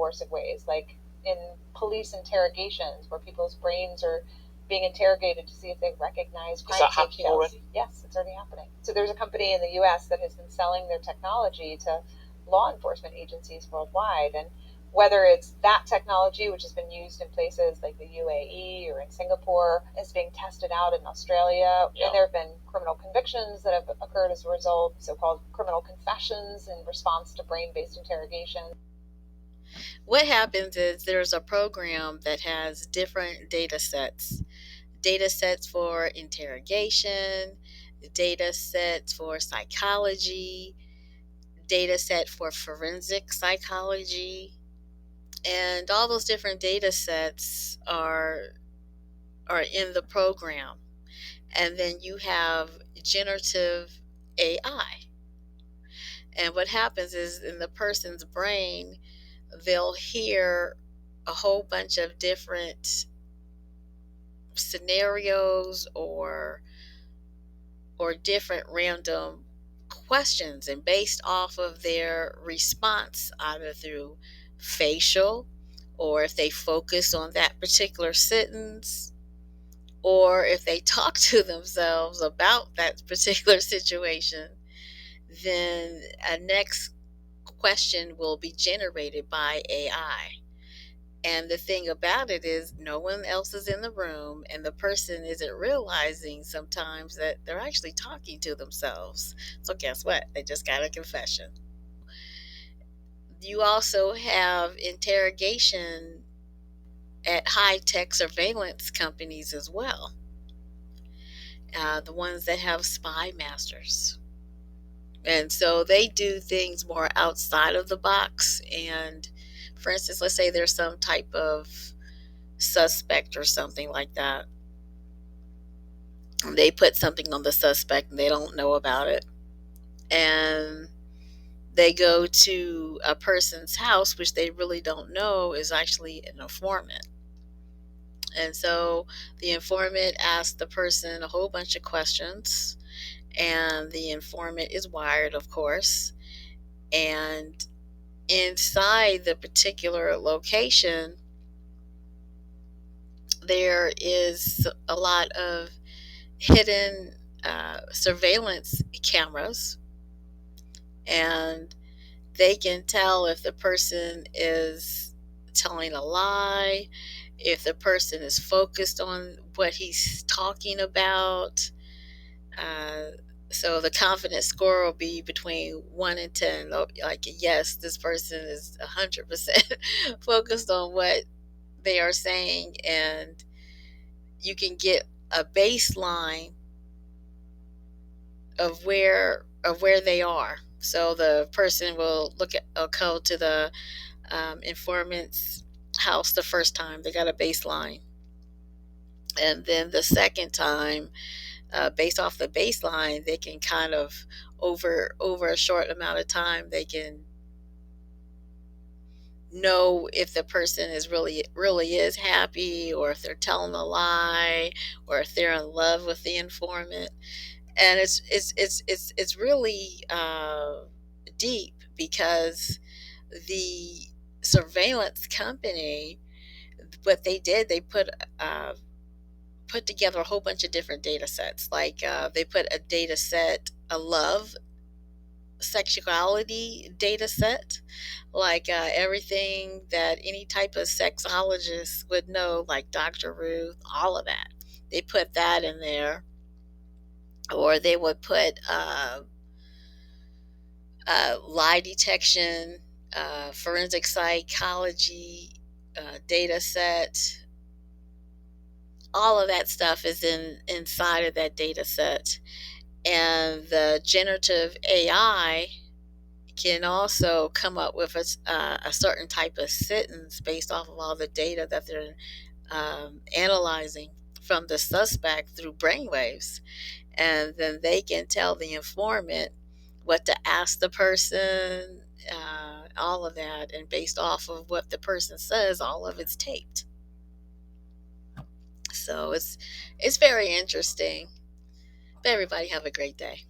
coercive ways, like in police interrogations where people's brains are being interrogated to see if they recognize crime Is that happening already? Yes, it's already happening. So there's a company in the US that has been selling their technology to law enforcement agencies worldwide. And whether it's that technology, which has been used in places like the UAE or in Singapore, is being tested out in Australia. Yeah. And there have been criminal convictions that have occurred as a result, so-called criminal confessions in response to brain-based interrogation. What happens is there's a program that has different data sets for interrogation, data sets for psychology, data set for forensic psychology, and all those different data sets are in the program. And then you have generative AI. And what happens is in the person's brain, they'll hear a whole bunch of different scenarios or different random questions, and based off of their response, either through facial, or if they focus on that particular sentence, or if they talk to themselves about that particular situation, then a next question will be generated by AI. And the thing about it is, no one else is in the room, and the person isn't realizing sometimes that they're actually talking to themselves. So, guess what? They just got a confession. You also have interrogation at high tech surveillance companies as well, the ones that have spy masters. And so they do things more outside of the box. And for instance, let's say there's some type of suspect or something like that. They put something on the suspect and they don't know about it. And they go to a person's house, which they really don't know is actually an informant. And so the informant asks the person a whole bunch of questions, and the informant is wired, of course. And inside the particular location, there is a lot of hidden surveillance cameras, and they can tell if the person is telling a lie, if the person is focused on what he's talking about. Uh, so the confidence score will be between 1 and 10. Like, yes, this person is 100% focused on what they are saying, and you can get a baseline of where they are. So the person will go to the informant's house the first time. They got a baseline, and then the second time, based off the baseline, they can kind of over a short amount of time, they can know if the person is really is happy, or if they're telling a lie, or if they're in love with the informant. And it's really deep, because the surveillance company, what they did, they put together a whole bunch of different data sets. Like, they put a love sexuality data set, like everything that any type of sexologist would know, like Dr. Ruth, all of that. They put that in there. Or they would put lie detection, forensic psychology data set. All of that stuff is inside of that data set. And the generative AI can also come up with a certain type of sentence based off of all the data that they're analyzing from the suspect through brainwaves. And then they can tell the informant what to ask the person, all of that. And based off of what the person says, all of it's taped. So it's very interesting. But everybody have a great day.